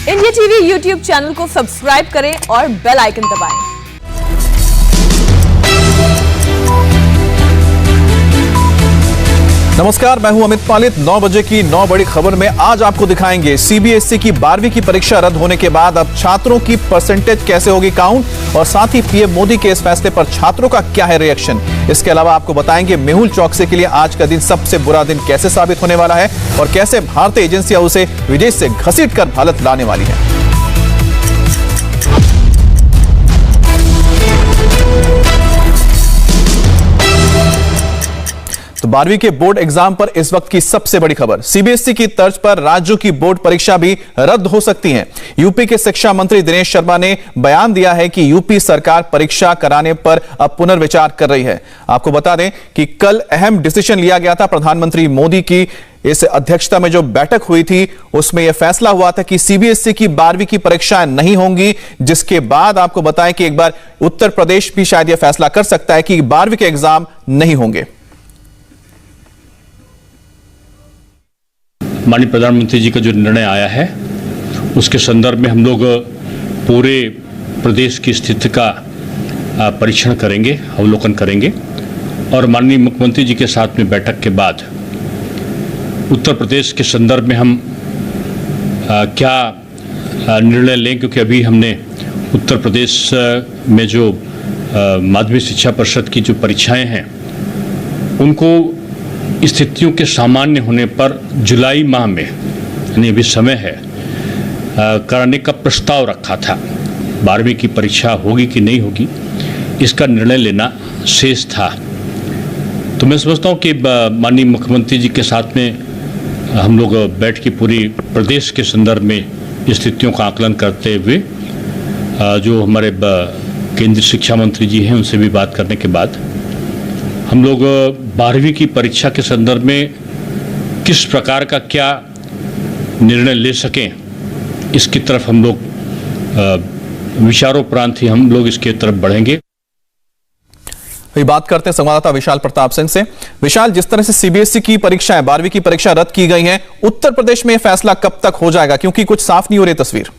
India TV YouTube channel को subscribe करें और बेल आइकन दबाएं। नमस्कार, मैं हूं अमित पालित। 9 बजे की 9 बड़ी खबर में आज आपको दिखाएंगे सीबीएसई की 12वीं की परीक्षा रद्द होने के बाद अब छात्रों की परसेंटेज कैसे होगी काउंट, और साथ ही पीएम मोदी के इस फैसले पर छात्रों का क्या है रिएक्शन। इसके अलावा आपको बताएंगे मेहुल चौकसी के लिए आज का दिन सबसे बुरा दिन कैसे साबित होने वाला है और कैसे भारतीय एजेंसियां उसे विदेश से घसीटकर भारत लाने वाली है। तो 12वीं के बोर्ड एग्जाम पर इस वक्त की सबसे बड़ी खबर, सीबीएसई की तर्ज पर राज्यों की बोर्ड परीक्षा भी रद्द हो सकती है। यूपी के शिक्षा मंत्री दिनेश शर्मा ने बयान दिया है कि यूपी सरकार परीक्षा कराने पर अब पुनर्विचार कर रही है। आपको बता दें कि कल अहम डिसीजन लिया गया था। प्रधानमंत्री मोदी की इस अध्यक्षता में जो बैठक हुई थी उसमें यह फैसला हुआ था कि सीबीएसई की 12वीं की परीक्षाएं नहीं होंगी, जिसके बाद आपको बताएं कि एक बार उत्तर प्रदेश भी शायद यह फैसला कर सकता है कि 12वीं के एग्जाम नहीं होंगे। माननीय प्रधानमंत्री जी का जो निर्णय आया है उसके संदर्भ में हम लोग पूरे प्रदेश की स्थिति का परीक्षण करेंगे, अवलोकन करेंगे और माननीय मुख्यमंत्री जी के साथ में बैठक के बाद उत्तर प्रदेश के संदर्भ में हम क्या निर्णय लें, क्योंकि अभी हमने उत्तर प्रदेश में जो माध्यमिक शिक्षा परिषद की जो परीक्षाएं हैं उनको स्थितियों के सामान्य होने पर जुलाई माह में, यानी अभी समय है, कराने का प्रस्ताव रखा था। 12वीं की परीक्षा होगी कि नहीं होगी इसका निर्णय लेना शेष था। तो मैं समझता हूँ कि माननीय मुख्यमंत्री जी के साथ में हम लोग बैठ के पूरी प्रदेश के संदर्भ में स्थितियों का आकलन करते हुए जो हमारे केंद्रीय शिक्षा मंत्री जी हैं उनसे भी बात करने के बाद हम लोग 12वीं की परीक्षा के संदर्भ में किस प्रकार का क्या निर्णय ले सकें इसकी तरफ हम लोग विचारोपरांत ही हम लोग इसके तरफ बढ़ेंगे। बात करते हैं संवाददाता विशाल प्रताप सिंह से। विशाल, जिस तरह से सीबीएसई की परीक्षाएं 12वीं की परीक्षा रद्द की गई हैं, उत्तर प्रदेश में यह फैसला कब तक हो जाएगा, क्योंकि कुछ साफ नहीं हो रही तस्वीर।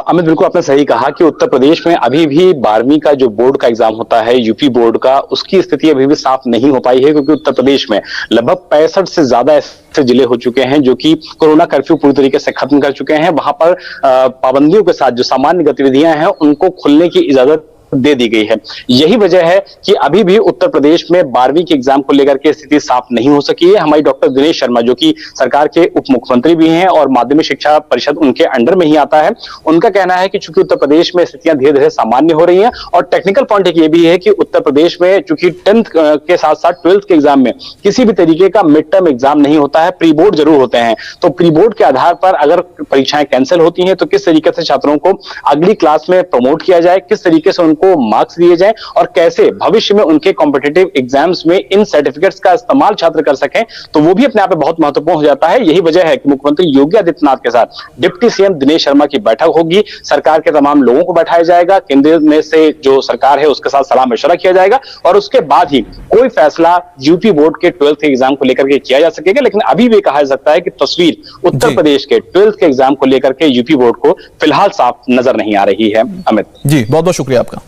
अमित, बिल्कुल आपने सही कहा कि उत्तर प्रदेश में अभी भी 12वीं का जो बोर्ड का एग्जाम होता है यूपी बोर्ड का, उसकी स्थिति अभी भी साफ नहीं हो पाई है, क्योंकि उत्तर प्रदेश में लगभग 65 से ज्यादा ऐसे जिले हो चुके हैं जो कि कोरोना कर्फ्यू पूरी तरीके से खत्म कर चुके हैं। वहां पर पाबंदियों के साथ जो सामान्य गतिविधियां हैं उनको खुलने की इजाजत दे दी गई है। यही वजह है कि अभी भी उत्तर प्रदेश में 12वीं के एग्जाम को लेकर के स्थिति साफ नहीं हो सकी है। हमारी डॉक्टर दिनेश शर्मा, जो कि सरकार के उप मुख्यमंत्री भी हैं और माध्यमिक शिक्षा परिषद उनके अंडर में ही आता है, उनका कहना है कि चूंकि उत्तर प्रदेश में स्थितियां धीरे धीरे सामान्य हो रही हैं और टेक्निकल पॉइंट ये भी है कि उत्तर प्रदेश में चूंकि 10th के साथ साथ 12th के एग्जाम में किसी भी तरीके का मिड टर्म एग्जाम नहीं होता है, प्री बोर्ड जरूर होते हैं। तो प्री बोर्ड के आधार पर अगर परीक्षाएं कैंसिल होती हैं तो किस तरीके से छात्रों को अगली क्लास में प्रमोट किया जाए, किस तरीके से उनको मार्क्स दिए जाए और कैसे भविष्य में उनके कॉम्पिटिटिव एग्जाम्स में इन सर्टिफिकेट्स का इस्तेमाल छात्र कर सकें, तो वो भी अपने आप में बहुत महत्वपूर्ण हो जाता है। यही वजह है कि मुख्यमंत्री योगी आदित्यनाथ के साथ डिप्टी सीएम दिनेश शर्मा की बैठक होगी। सरकार के तमाम लोगों को बैठाया जाएगा, केंद्र में से जो सरकार है उसके साथ सलाह मशवरा किया जाएगा और उसके बाद ही कोई फैसला यूपी बोर्ड के 12th एग्जाम को लेकर के किया जा सकेगा। लेकिन अभी भी कहा जा सकता है कि तस्वीर उत्तर प्रदेश के 12th के एग्जाम को लेकर के यूपी बोर्ड को फिलहाल साफ नजर नहीं आ रही है। अमित जी, बहुत बहुत शुक्रिया आपका।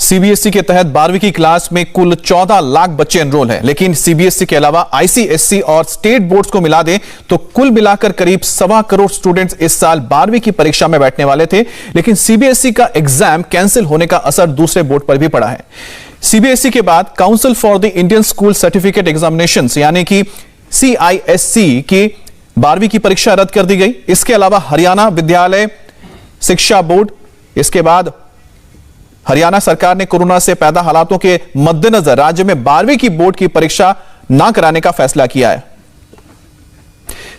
सीबीएसई के तहत 12वीं की क्लास में कुल 14 लाख बच्चे एनरोल हैं, लेकिन सीबीएसई के अलावा आईसीएसई और स्टेट बोर्ड्स को मिला दें तो कुल मिलाकर करीब 1.25 करोड़ स्टूडेंट्स इस साल 12वीं की परीक्षा में बैठने वाले थे। लेकिन सीबीएसई का एग्जाम कैंसिल होने का असर दूसरे बोर्ड पर भी पड़ा है। सीबीएसई के बाद council for the Indian school certificate examinations यानी कि CISC की 12वीं की परीक्षा रद्द कर दी गई। इसके अलावा हरियाणा विद्यालय शिक्षा बोर्ड, इसके बाद हरियाणा सरकार ने कोरोना से पैदा हालातों के मद्देनजर राज्य में 12वीं की बोर्ड की परीक्षा ना कराने का फैसला किया है।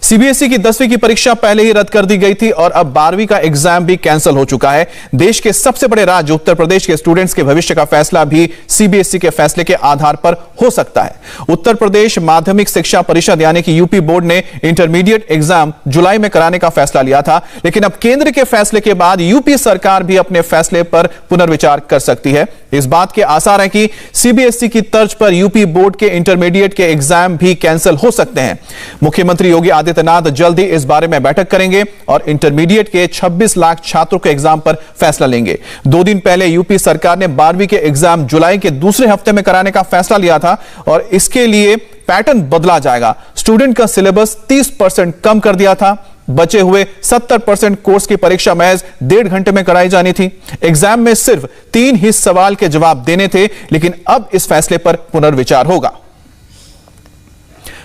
सीबीएसई की 10वीं की परीक्षा पहले ही रद्द कर दी गई थी और अब 12वीं का एग्जाम भी कैंसिल हो चुका है। देश के सबसे बड़े राज्य उत्तर प्रदेश के स्टूडेंट्स के भविष्य का फैसला भी सीबीएसई के फैसले के आधार पर हो सकता है। उत्तर प्रदेश माध्यमिक शिक्षा परिषद यानी कि यूपी बोर्ड ने इंटरमीडिएट एग्जाम जुलाई में कराने का फैसला लिया था, लेकिन अब केंद्र के फैसले के बाद यूपी सरकार भी अपने फैसले पर पुनर्विचार कर सकती है। इस बात के आसार हैं कि सीबीएसई की तर्ज पर यूपी बोर्ड के इंटरमीडिएट के एग्जाम भी कैंसिल हो सकते हैं। मुख्यमंत्री योगी आदित्यनाथ आदित्यनाथ जल्द ही इस बारे में बैठक करेंगे और इंटरमीडिएट के 26 लाख छात्रों के एग्जाम पर फैसला लेंगे। 2 दिन पहले यूपी सरकार ने 12वीं के एग्जाम जुलाई के दूसरे हफ्ते में कराने का फैसला लिया था और इसके लिए पैटर्न बदला जाएगा। स्टूडेंट का सिलेबस 30% कम कर दिया था। बचे हुए 70% कोर्स की परीक्षा महज 1.5 घंटे में कराई जानी थी। एग्जाम में सिर्फ 3 ही सवाल के जवाब देने थे, लेकिन अब इस फैसले पर पुनर्विचार होगा।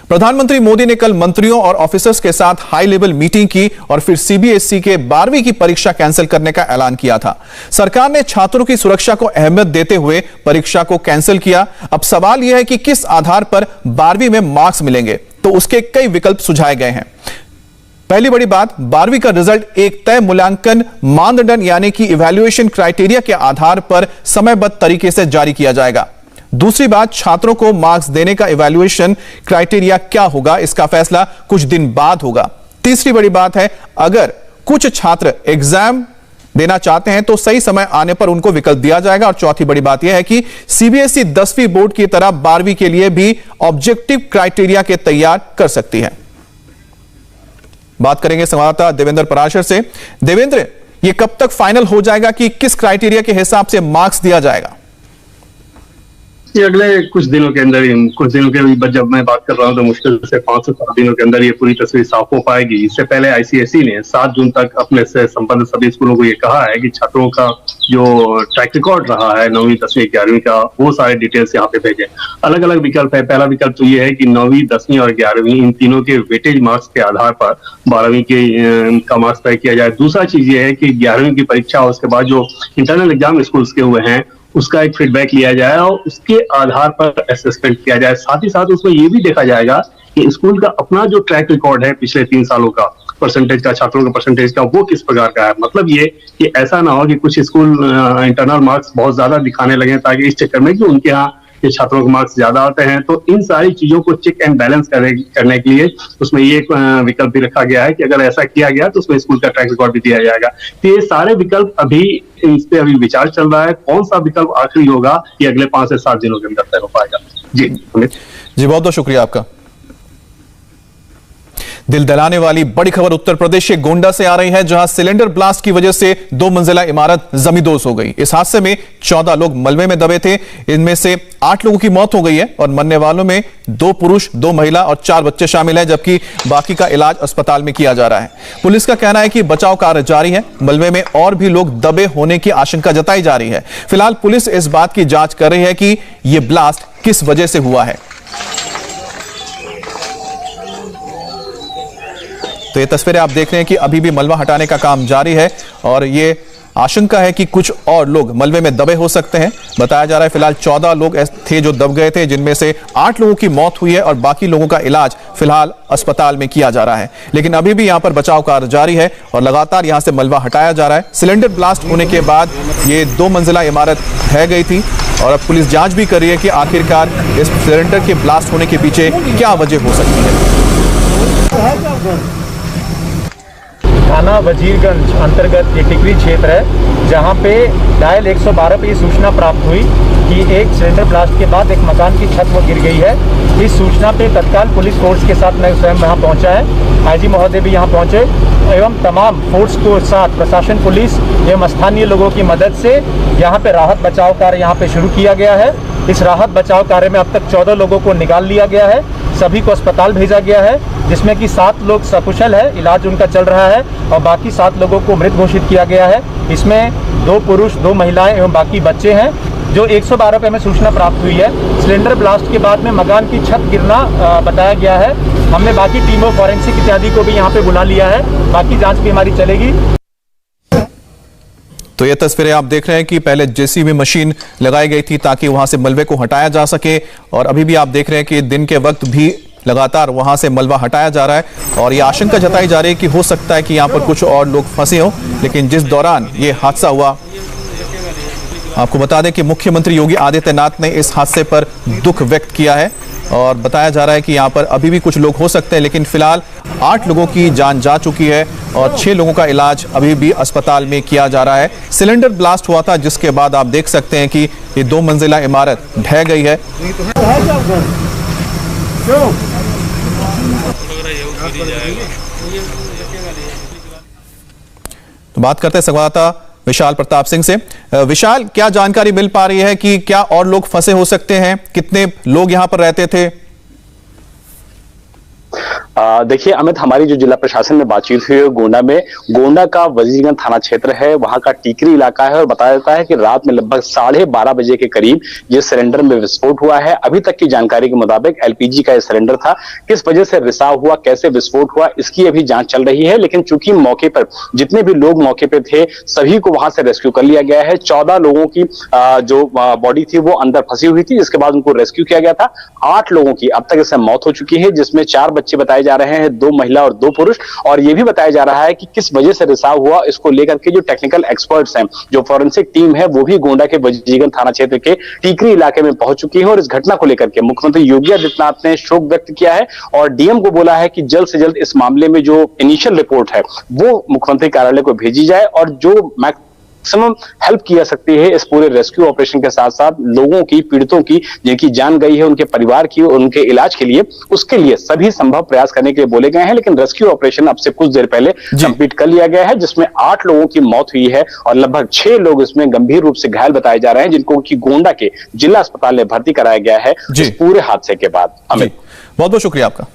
प्रधानमंत्री मोदी ने कल मंत्रियों और ऑफिसर्स के साथ हाई लेवल मीटिंग की और फिर सीबीएसई के 12वीं की परीक्षा कैंसिल करने का ऐलान किया था। सरकार ने छात्रों की सुरक्षा को अहमियत देते हुए परीक्षा को कैंसिल किया। अब सवाल यह है कि किस आधार पर 12वीं में मार्क्स मिलेंगे, तो उसके कई विकल्प सुझाए गए हैं। पहली बड़ी बात, 12वीं का रिजल्ट एक तय मूल्यांकन मानदंड यानी कि इवैल्यूएशन क्राइटेरिया के आधार पर समयबद्ध तरीके से जारी किया जाएगा। दूसरी बात, छात्रों को मार्क्स देने का इवैल्यूएशन क्राइटेरिया क्या होगा, इसका फैसला कुछ दिन बाद होगा। तीसरी बड़ी बात है, अगर कुछ छात्र एग्जाम देना चाहते हैं तो सही समय आने पर उनको विकल्प दिया जाएगा। और चौथी बड़ी बात यह है कि सीबीएसई 10वीं बोर्ड की तरह 12वीं के लिए भी ऑब्जेक्टिव क्राइटेरिया के तैयार कर सकती है। बात करेंगे संवाददाता देवेंद्र पराशर से। देवेंद्र, यह कब तक फाइनल हो जाएगा कि किस क्राइटेरिया के हिसाब से मार्क्स दिया जाएगा? ये अगले कुछ दिनों के अंदर ही, कुछ दिनों के जब मैं बात कर रहा हूं तो मुश्किल से 5 से 7 दिनों के अंदर ये पूरी तस्वीर साफ हो पाएगी। इससे पहले आईसीएसई ने 7 जून तक अपने से संबद्ध सभी स्कूलों को ये कहा है कि छात्रों का जो ट्रैक रिकॉर्ड रहा है 9वीं 10वीं 11वीं का, वो सारे डिटेल्स यहाँ पे भेजें। अलग अलग विकल्प है। पहला विकल्प तो ये है कि 9वीं 10वीं और 11वीं इन तीनों के वेटेज मार्क्स के आधार पर 12वीं के का मार्क्स तय किया जाए। दूसरा चीज ये है कि 11वीं की परीक्षा उसके बाद जो इंटरनल एग्जाम स्कूल्स के हुए हैं उसका एक फीडबैक लिया जाए और उसके आधार पर असेसमेंट किया जाए। साथ ही साथ उसमें ये भी देखा जाएगा कि स्कूल का अपना जो ट्रैक रिकॉर्ड है पिछले 3 सालों का, परसेंटेज का, छात्रों का परसेंटेज का, वो किस प्रकार का है। मतलब ये कि ऐसा ना हो कि कुछ स्कूल इंटरनल मार्क्स बहुत ज्यादा दिखाने लगे ताकि इस चक्कर में कि उनके यहाँ के छात्रों के मार्क्स ज्यादा आते हैं। तो इन सारी चीजों को चेक एंड बैलेंस करने के लिए उसमें ये विकल्प भी रखा गया है कि अगर ऐसा किया गया तो उसमें स्कूल का ट्रैक रिकॉर्ड भी दिया जाएगा। तो ये सारे विकल्प अभी इस पे अभी विचार चल रहा है। कौन सा विकल्प आखिरी होगा ये अगले 5 से 7 दिनों के अंदर तय हो पाएगा। जी अमित जी, बहुत बहुत शुक्रिया आपका। दिल दहलाने वाली बड़ी खबर उत्तर प्रदेश के गोंडा से आ रही है, जहां सिलेंडर ब्लास्ट की वजह से 2 मंजिला इमारत जमींदोज हो गई। इस हादसे में 14 लोग मलबे में दबे थे। इनमें से 8 लोगों की मौत हो गई है और मरने वालों में 2 पुरुष, 2 महिला और 4 बच्चे शामिल हैं, जबकि बाकी का इलाज अस्पताल में किया जा रहा है। पुलिस का कहना है कि बचाव कार्य जारी है। मलबे में और भी लोग दबे होने की आशंका जताई जा रही है। फिलहाल पुलिस इस बात की जांच कर रही है कि यह ब्लास्ट किस वजह से हुआ है। तो ये तस्वीरें आप देख रहे हैं कि अभी भी मलबा हटाने का काम जारी है और ये आशंका है कि कुछ और लोग मलबे में दबे हो सकते हैं। बताया जा रहा है फिलहाल 14 लोग थे जो दब गए थे, जिनमें से 8 लोगों की मौत हुई है और बाकी लोगों का इलाज फिलहाल अस्पताल में किया जा रहा है। लेकिन अभी भी यहां पर बचाव कार्य जारी है और लगातार यहां से मलबा हटाया जा रहा है। सिलेंडर ब्लास्ट होने के बाद ये 2 मंजिला इमारत ढह गई थी और अब पुलिस जांच भी कर रही है कि आखिरकार इस सिलेंडर के ब्लास्ट होने के पीछे क्या वजह हो सकती है। थाना वजीरगंज अंतर्गत ये टिकरी क्षेत्र है, जहाँ पे डायल 112 पे ये सूचना प्राप्त हुई कि एक सिलेंडर ब्लास्ट के बाद एक मकान की छत वो गिर गई है। इस सूचना पे तत्काल पुलिस फोर्स के साथ मैं स्वयं यहाँ पहुँचा है। आईजी महोदय भी यहाँ पहुँचे एवं तमाम फोर्स को साथ प्रशासन, पुलिस एवं स्थानीय लोगों की मदद से यहाँ पे राहत बचाव कार्य यहाँ पे शुरू किया गया है। इस राहत बचाव कार्य में अब तक 14 लोगों को निकाल लिया गया है, सभी को अस्पताल भेजा गया है, जिसमें कि 7 लोग सकुशल है, इलाज उनका चल रहा है और बाकी 7 लोगों को मृत घोषित किया गया है। इसमें 2 पुरुष, 2 महिलाएं एवं बाकी बच्चे हैं। जो 112 पे हमें सूचना प्राप्त हुई है, सिलेंडर ब्लास्ट के बाद में मकान की छत गिरना बताया गया है। हमने बाकी टीमों, फॉरेंसिक इत्यादि को भी यहाँ पे बुला लिया है, बाकी जाँच भी हमारी चलेगी। तो ये तस्वीरें आप देख रहे हैं कि पहले जेसीबी मशीन लगाई गई थी ताकि वहां से मलबे को हटाया जा सके और अभी भी आप देख रहे हैं कि दिन के वक्त भी लगातार वहां से मलबा हटाया जा रहा है और ये आशंका जताई जा रही है कि हो सकता है कि यहां पर कुछ और लोग फंसे हों। लेकिन जिस दौरान ये हादसा हुआ, आपको बता दें कि मुख्यमंत्री योगी आदित्यनाथ ने इस हादसे पर दुख व्यक्त किया है और बताया जा रहा है कि यहां पर अभी भी कुछ लोग हो सकते हैं, लेकिन फिलहाल 8 लोगों की जान जा चुकी है और 6 लोगों का इलाज अभी भी अस्पताल में किया जा रहा है। सिलेंडर ब्लास्ट हुआ था, जिसके बाद आप देख सकते हैं कि ये 2 मंजिला इमारत ढह गई है। तो बात करते हैं संवाददाता विशाल प्रताप सिंह से। विशाल, क्या जानकारी मिल पा रही है कि क्या और लोग फंसे हो सकते हैं? कितने लोग यहां पर रहते थे? देखिए अमित, हमारी जो जिला प्रशासन में बातचीत हुई है गोंडा में, गोंडा का वजीरगंज थाना क्षेत्र है, वहां का टीकरी इलाका है और बताया जाता है कि रात में लगभग 12:30 बजे के करीब ये सिलेंडर में विस्फोट हुआ है। अभी तक की जानकारी के मुताबिक एलपीजी का ये सिलेंडर था। किस वजह से रिसाव हुआ, कैसे विस्फोट हुआ, इसकी अभी जांच चल रही है। लेकिन चूंकि मौके पर जितने भी लोग मौके पे थे सभी को वहां से रेस्क्यू कर लिया गया है। 14 लोगों की जो बॉडी थी वो अंदर फंसी हुई थी, जिसके बाद उनको रेस्क्यू किया गया था। 8 लोगों की अब तक इससे मौत हो चुकी है, जिसमें 4 बच्चे बताए जा रहे हैं, 2 महिला और 2 पुरुष। और यह भी बताया जा रहा है कि किस वजह से रिसाव हुआ, इसको लेकर के जो टेक्निकल एक्सपर्ट्स हैं, जो फॉरेंसिक टीम है, वो भी गोंडा के वजीरगंज थाना क्षेत्र के टीकरी इलाके में पहुंच चुकी है। और इस घटना को लेकर के मुख्यमंत्री योगी आदित्यनाथ ने शोक व्यक्त किया है और डीएम को बोला है कि जल्द से जल्द इस मामले में जो इनिशियल रिपोर्ट है वो मुख्यमंत्री कार्यालय को भेजी जाए और जो मैक्सिमम हेल्प की जा सकती है इस पूरे रेस्क्यू ऑपरेशन के साथ साथ लोगों की, पीड़ितों की, जिनकी जान गई है, उनके परिवार की, उनके इलाज के लिए, उसके लिए सभी संभव प्रयास करने के लिए बोले गए हैं। लेकिन रेस्क्यू ऑपरेशन अब से कुछ देर पहले कंप्लीट कर लिया गया है, जिसमें 8 लोगों की मौत हुई है और लगभग 6 लोग इसमें गंभीर रूप से घायल बताए जा रहे हैं, जिनको की गोंडा के जिला अस्पताल में भर्ती कराया गया है इस पूरे हादसे के बाद। अमित, बहुत बहुत शुक्रिया आपका।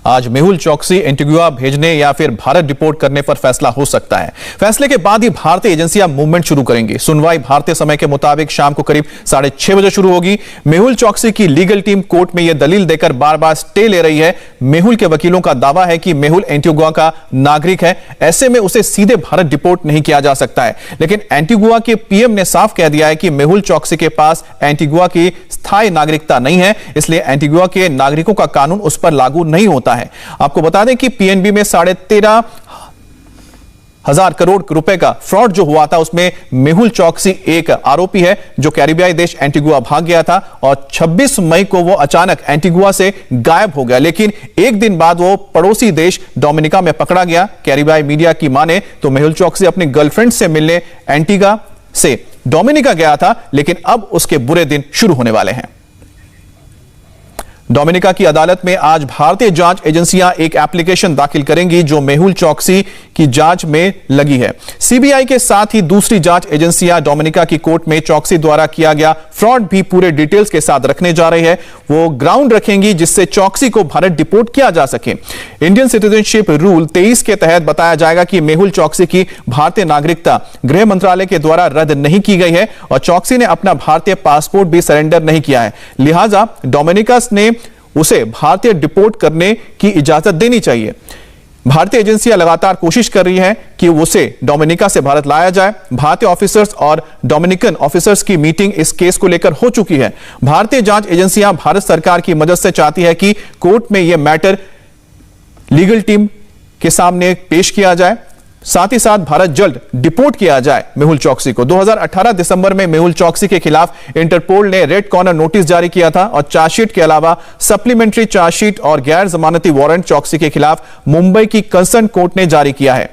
आज मेहुल चौकसी एंटीगुआ भेजने या फिर भारत डिपोर्ट करने पर फैसला हो सकता है। फैसले के बाद ही भारतीय एजेंसियां मूवमेंट शुरू करेंगी। सुनवाई भारतीय समय के मुताबिक शाम को करीब 6:30 बजे शुरू होगी। मेहुल चौकसी की लीगल टीम कोर्ट में यह दलील देकर बार बार स्टे ले रही है। मेहुल के वकीलों का दावा है कि मेहुल एंटीगुआ का नागरिक है, ऐसे में उसे सीधे भारत डिपोर्ट नहीं किया जा सकता है। लेकिन एंटीगुआ के पीएम ने साफ कह दिया है कि मेहुल चौकसी के पास एंटीगुआ की स्थायी नागरिकता नहीं है, इसलिए एंटीगुआ के नागरिकों का कानून उस पर लागू नहीं होता है। आपको बता दें कि पीएनबी में 13,500 करोड़ रुपए का फ्रॉड जो हुआ था उसमें मेहुल चौकसी एक आरोपी है जो कैरिबियाई देश एंटीगुआ भाग गया था और 26 मई को वो अचानक एंटीगुआ से गायब हो गया। लेकिन एक दिन बाद वो पड़ोसी देश डोमिनिका में पकड़ा गया। कैरिबियाई मीडिया की माने तो मेहुल चौकसी अपनी गर्लफ्रेंड से मिलने एंटीगा से डोमिनिका गया था, लेकिन अब उसके बुरे दिन शुरू होने वाले हैं। डोमिनिका की अदालत में आज भारतीय जांच एजेंसियां एक एप्लीकेशन दाखिल करेंगी जो मेहुल चौकसी की जांच में लगी है। सीबीआई के साथ ही दूसरी जांच एजेंसियां डोमिनिका की कोर्ट में चौकसी द्वारा किया गया फ्रॉड भी पूरे डिटेल्स के साथ रखने जा रही है। वो ग्राउंड रखेंगी जिससे चौकसी को भारत डिपोर्ट किया जा सके। इंडियन सिटीजनशिप रूल 23 के तहत बताया जाएगा कि मेहुल चौकसी की भारतीय नागरिकता गृह मंत्रालय के द्वारा रद्द नहीं की गई है और चौकसी ने अपना भारतीय पासपोर्ट भी सरेंडर नहीं किया है। लिहाजा डोमिनिका ने उसे भारतीय डिपोर्ट करने की इजाजत देनी चाहिए। भारतीय एजेंसियां लगातार कोशिश कर रही हैं कि उसे डोमिनिका से भारत लाया जाए। भारतीय ऑफिसर्स और डोमिनिकन ऑफिसर्स की मीटिंग इस केस को लेकर हो चुकी है। भारतीय जांच एजेंसियां भारत सरकार की मदद से चाहती है कि कोर्ट में यह मैटर लीगल टीम के सामने पेश किया जाए, साथ ही साथ भारत जल्द डिपोर्ट किया जाए मेहुल चौकसी को। 2018 दिसंबर में मेहुल चौकसी के खिलाफ इंटरपोल ने रेड कॉर्नर नोटिस जारी किया था और चार्जशीट के अलावा सप्लीमेंट्री चार्जशीट और गैर जमानती वारंट चौकसी के खिलाफ मुंबई की कंसर्न कोर्ट ने जारी किया है।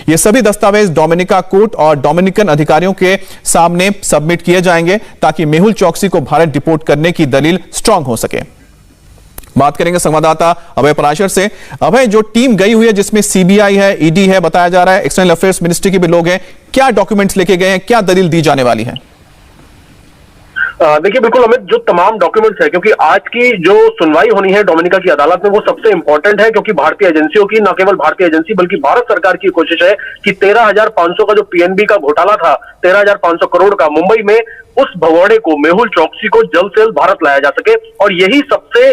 ये सभी दस्तावेज डोमिनिका कोर्ट और डोमिनिकन अधिकारियों के सामने सबमिट किए जाएंगे ताकि मेहुल चौकसी को भारत डिपोर्ट करने की दलील स्ट्रांग हो सके। बात करेंगे संवाददाता अभय पराशर से। अभय, जो टीम गई हुई है जिसमें सीबीआई है, ईडी है, बताया जा रहा है एक्सटर्नल अफेयर्स मिनिस्ट्री के भी लोग हैं, क्या डॉक्यूमेंट्स लेके गए हैं, क्या दलील दी जाने वाली है? देखिए बिल्कुल अमित, जो तमाम डॉक्यूमेंट्स है, क्योंकि आज की जो सुनवाई होनी है डोमिनिका की अदालत में वो सबसे इंपॉर्टेंट है, क्योंकि भारतीय एजेंसियों की, न केवल भारतीय एजेंसी बल्कि भारत सरकार की कोशिश है कि 13,500 का जो पीएनबी का घोटाला था, 13,500 करोड़ का, मुंबई में उस भगोड़े को, मेहुल चौकसी को जल्द से जल्द भारत लाया जा सके। और यही सबसे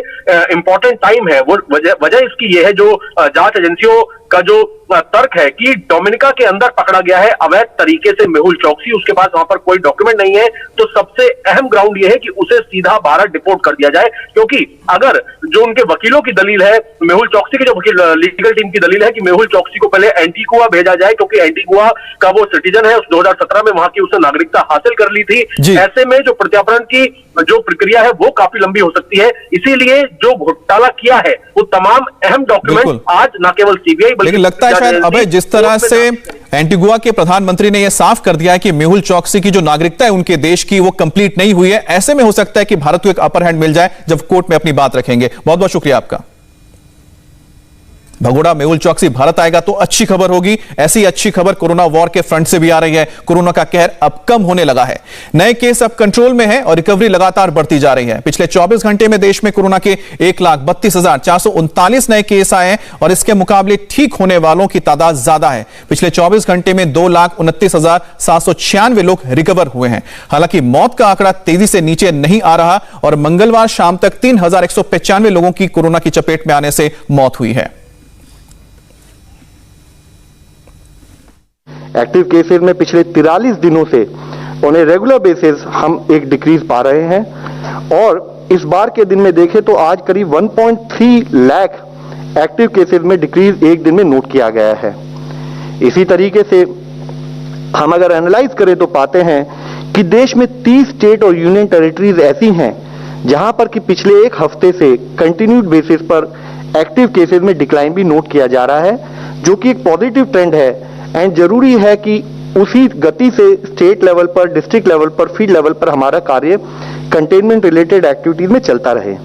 इंपॉर्टेंट टाइम है। वो वजह इसकी ये है, जो जांच एजेंसियों का जो तर्क है कि डोमिनिका के अंदर पकड़ा गया है अवैध तरीके से मेहुल चौकसी, उसके पास वहां पर कोई डॉक्यूमेंट नहीं है, तो सबसे अहम ग्राउंड यह है कि उसे सीधा भारत डिपोर्ट कर दिया जाए। क्योंकि अगर जो उनके वकीलों की दलील है, मेहुल चौकसी की जो वकील लीगल टीम की दलील है कि मेहुल चौकसी को पहले एंटीगुआ भेजा जाए, क्योंकि एंटीगुआ का वो सिटीजन है, उस 2017 में वहां की उसने नागरिकता हासिल कर ली थी, ऐसे में जो प्रत्यार्पण की जो प्रक्रिया है वो काफी लंबी हो सकती है। इसीलिए जो घोटाला किया है वो तमाम अहम डॉक्यूमेंट आज न केवल सीबीआई बल्कि लेकिन लगता है शायद अभय, जिस तरह से एंटीगुआ के प्रधानमंत्री ने यह साफ कर दिया है कि मेहुल चौकसी की जो नागरिकता है उनके देश की वो कंप्लीट नहीं हुई है, ऐसे में हो सकता है कि भारत को एक अपर हैंड मिल जाए जब कोर्ट में अपनी बात रखेंगे। बहुत बहुत शुक्रिया आपका। भगोड़ा मेहुल चौकसी भारत आएगा तो अच्छी खबर होगी। ऐसी अच्छी खबर कोरोना वॉर के फ्रंट से भी आ रही है। कोरोना का कहर अब कम होने लगा है, नए केस अब कंट्रोल में है और रिकवरी लगातार बढ़ती जा रही है। पिछले 24 घंटे में देश में कोरोना के 1,32,439 नए केस आए हैं और इसके मुकाबले ठीक होने वालों की तादाद ज्यादा है। पिछले 24 घंटे में 2,29,796 लोग रिकवर हुए हैं। हालांकि मौत का आंकड़ा तेजी से नीचे नहीं आ रहा और मंगलवार शाम तक 3,195 लोगों की कोरोना की चपेट में आने से मौत हुई है। एक्टिव केसेस में पिछले 43 दिनों से ऑन ए रेगुलर बेसिस हम एक डिक्रीज पा रहे हैं और इस बार के दिन में देखें तो आज करीब 1.3 लाख एक्टिव केसेस में डिक्रीज एक दिन में नोट किया गया है। इसी तरीके से हम अगर एनालाइज करें तो पाते हैं कि देश में 30 स्टेट और यूनियन टेरिटरीज ऐसी हैं जहां पर कि पिछले एक हफ्ते से कंटिन्यूड बेसिस पर एक्टिव केसेस में डिक्लाइन भी नोट किया जा रहा है, जो कि एक पॉजिटिव ट्रेंड है। एंड जरूरी है कि उसी गति से स्टेट लेवल पर, डिस्ट्रिक्ट लेवल पर, फील्ड लेवल पर हमारा कार्य कंटेनमेंट रिलेटेड एक्टिविटीज में चलता रहे।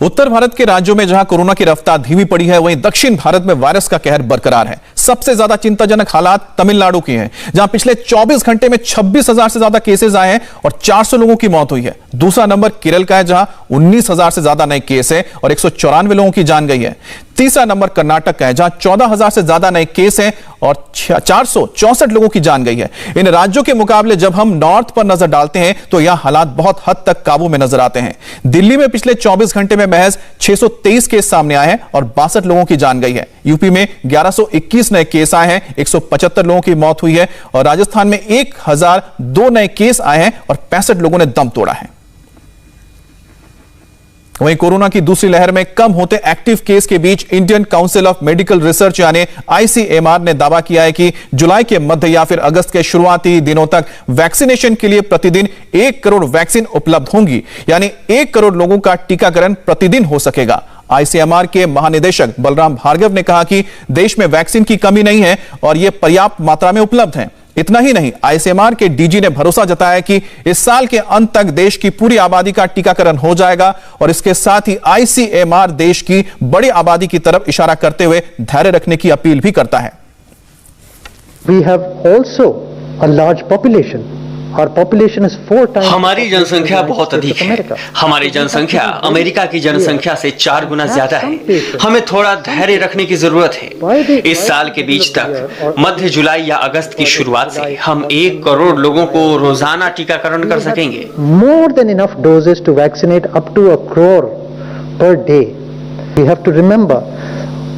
उत्तर भारत के राज्यों में जहां कोरोना की रफ्तार धीमी पड़ी है, वहीं दक्षिण भारत में वायरस का कहर बरकरार है। सबसे ज्यादा चिंताजनक हालात तमिलनाडु की हैं, जहां पिछले 24 घंटे में 26,000 से ज्यादा केसेस आए हैं और 400 लोगों की मौत हुई है। दूसरा नंबर केरल का है, जहां 19,000 से ज्यादा नए केस हैं और 194 लोगों की जान गई है। तीसरा नंबर कर्नाटक का है, जहां 14,000 से ज्यादा नए केस हैं और 464 लोगों की जान गई है। इन राज्यों के मुकाबले जब हम नॉर्थ पर नजर डालते हैं तो यहां हालात बहुत हद तक काबू में नजर आते हैं। दिल्ली में पिछले 24 घंटे में महज 623 केस सामने आए हैं और 62 लोगों की जान गई है। यूपी में 1121 नए केस आए हैं, 175 लोगों की मौत हुई है और राजस्थान में 1002 नए केस आए हैं और 65 लोगों ने दम तोड़ा है। वहीं कोरोना की दूसरी लहर में कम होते एक्टिव केस के बीच Indian council of medical research यानी ICMR ने दावा किया है कि जुलाई के मध्य या फिर अगस्त के शुरुआती दिनों तक वैक्सीनेशन के लिए प्रतिदिन 1 करोड़ वैक्सीन उपलब्ध होंगी, यानी 1 करोड़ लोगों का टीकाकरण प्रतिदिन हो सकेगा। ICMR के महानिदेशक बलराम भार्गव ने कहा कि देश में वैक्सीन की कमी नहीं है और यह पर्याप्त मात्रा में उपलब्ध है। इतना ही नहीं, ICMR के DG ने भरोसा जताया कि इस साल के अंत तक देश की पूरी आबादी का टीकाकरण हो जाएगा और इसके साथ ही ICMR देश की बड़ी आबादी की तरफ इशारा करते हुए धैर्य रखने की अपील भी करता है। We have also a large population. Our population is 4 times. हमारी जनसंख्या बहुत अधिक है। हमारी जनसंख्या अमेरिका की जनसंख्या से 4 गुना ज्यादा है। हमें थोड़ा धैर्य रखने की जरूरत है। इस साल के बीच तक मध्य जुलाई या अगस्त की शुरुआत से हम 1 करोड़ लोगों को रोजाना टीकाकरण कर सकेंगे। More than enough doses to vaccinate up to 1 crore per day. We have to remember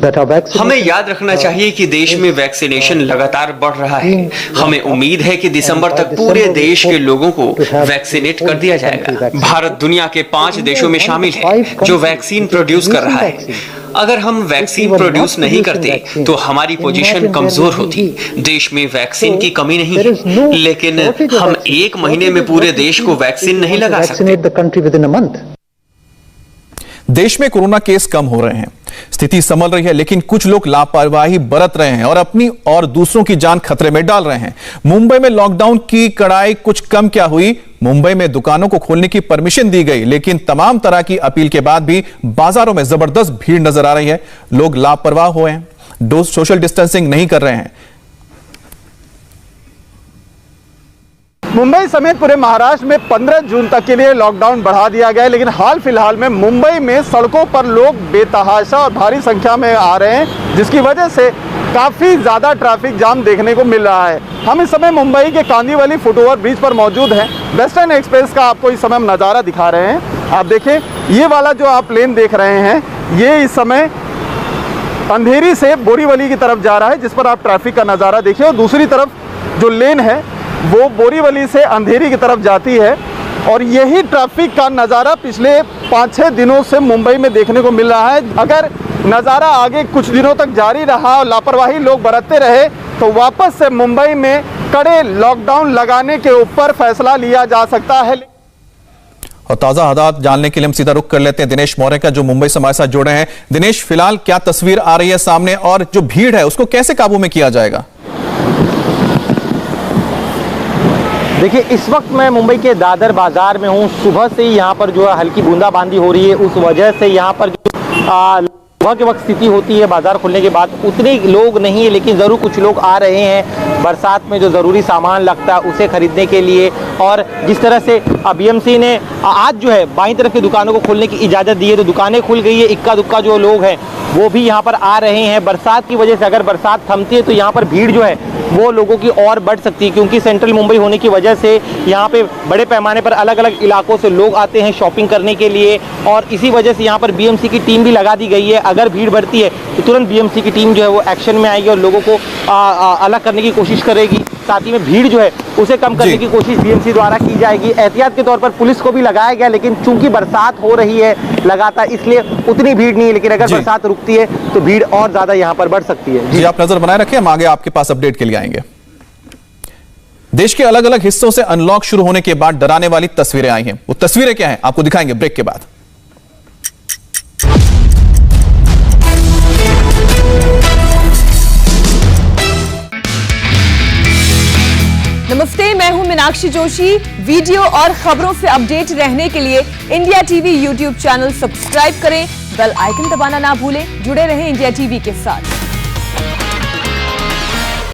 हमें याद रखना चाहिए कि देश में वैक्सीनेशन लगातार बढ़ रहा है। हमें उम्मीद है कि दिसंबर तक पूरे देश के लोगों को वैक्सीनेट कर दिया जाएगा। भारत दुनिया के 5 देशों में शामिल है जो वैक्सीन प्रोड्यूस कर रहा है। अगर हम वैक्सीन प्रोड्यूस नहीं करते तो हमारी पोजीशन कमजोर होती। देश में वैक्सीन की कमी नहीं है, लेकिन हम 1 महीने में पूरे देश को वैक्सीन नहीं लगा सकते। देश में कोरोना केस कम हो रहे हैं, स्थिति संभल रही है, लेकिन कुछ लोग लापरवाही बरत रहे हैं और अपनी और दूसरों की जान खतरे में डाल रहे हैं। मुंबई में लॉकडाउन की कड़ाई कुछ कम क्या हुई? मुंबई में दुकानों को खोलने की परमिशन दी गई, लेकिन तमाम तरह की अपील के बाद भी बाजारों में जबरदस्त भीड़ नजर आ रही है। लोग लापरवाह हुए हैं, सोशल डिस्टेंसिंग नहीं कर रहे हैं। मुंबई समेत पूरे महाराष्ट्र में 15 जून तक के लिए लॉकडाउन बढ़ा दिया गया है, लेकिन हाल फिलहाल में मुंबई में सड़कों पर लोग बेतहाशा और भारी संख्या में आ रहे हैं, जिसकी वजह से काफ़ी ज़्यादा ट्रैफिक जाम देखने को मिल रहा है। हम इस समय मुंबई के कांदीवली फुटओवर ब्रिज पर मौजूद हैं। वेस्टर्न एक्सप्रेस का आपको इस समय हम नज़ारा दिखा रहे हैं। आप देखें, ये वाला जो आप लेन देख रहे हैं, ये इस समय अंधेरी से बोरीवली की तरफ जा रहा है, जिस पर आप ट्रैफिक का नज़ारा देखिए। और दूसरी तरफ जो लेन है वो बोरीवली से अंधेरी की तरफ जाती है और यही ट्रैफिक का नज़ारा पिछले 5-6 दिनों से मुंबई में देखने को मिल रहा है। अगर नज़ारा आगे कुछ दिनों तक जारी रहा और लापरवाही लोग बरतते रहे तो वापस से मुंबई में कड़े लॉकडाउन लगाने के ऊपर फैसला लिया जा सकता है। और ताजा हालात जानने के लिए हम सीधा रुख कर लेते हैं दिनेश मौर्य का, जो मुंबई से हमारे साथ जुड़े हैं। दिनेश, फिलहाल क्या तस्वीर आ रही है सामने और जो भीड़ है उसको कैसे काबू में किया जाएगा? देखिए, इस वक्त मैं मुंबई के दादर बाजार में हूँ। सुबह से ही यहाँ पर जो है हल्की बूंदाबांदी हो रही है। उस वजह से यहाँ पर जो सुबह के वक्त स्थिति होती है बाजार खुलने के बाद उतने लोग नहीं है, लेकिन ज़रूर कुछ लोग आ रहे हैं बरसात में जो ज़रूरी सामान लगता है उसे खरीदने के लिए। और जिस तरह से बीएमसी ने आज जो है बाईं तरफ की दुकानों को खोलने की इजाज़त दी है, तो दुकानें खुल गई है। इक्का दुक्का जो लोग हैं वो भी यहाँ पर आ रहे हैं। बरसात की वजह से अगर बरसात थमती है तो यहाँ पर भीड़ जो है वो लोगों की और बढ़ सकती है, क्योंकि सेंट्रल मुंबई होने की वजह से यहाँ पे बड़े पैमाने पर अलग अलग इलाकों से लोग आते हैं शॉपिंग करने के लिए। और इसी वजह से यहाँ पर बीएमसी की टीम भी लगा दी गई है। अगर भीड़ बढ़ती है तो तुरंत बीएमसी की टीम जो है वो एक्शन में आएगी और लोगों को अलग करने की कोशिश करेगी। साथ ही में भीड़ जो है उसे कम करने की कोशिश बीएमसी द्वारा की जाएगी। एहतियात के तौर पर पुलिस को भी लगाया गया, लेकिन चूंकि बरसात हो रही है लगातार, इसलिए उतनी भीड़ नहीं है। लेकिन अगर बरसात रुकती है तो भीड़ और ज्यादा यहाँ पर बढ़ सकती है। जी, आप नजर बनाए रखें, हम आगे आपके पास अपडेट के लिए आएंगे। देश के अलग अलग हिस्सों से अनलॉक शुरू होने के बाद डराने वाली तस्वीरें आई हैं। वो तस्वीरें क्या हैं आपको दिखाएंगे ब्रेक के बाद। नमस्ते, मैं हूं मीनाक्षी जोशी। वीडियो और खबरों से अपडेट रहने के लिए India TV YouTube channel subscribe करें, बेल आइकन दबाना ना भूलें। जुड़े रहें इंडिया टीवी के साथ।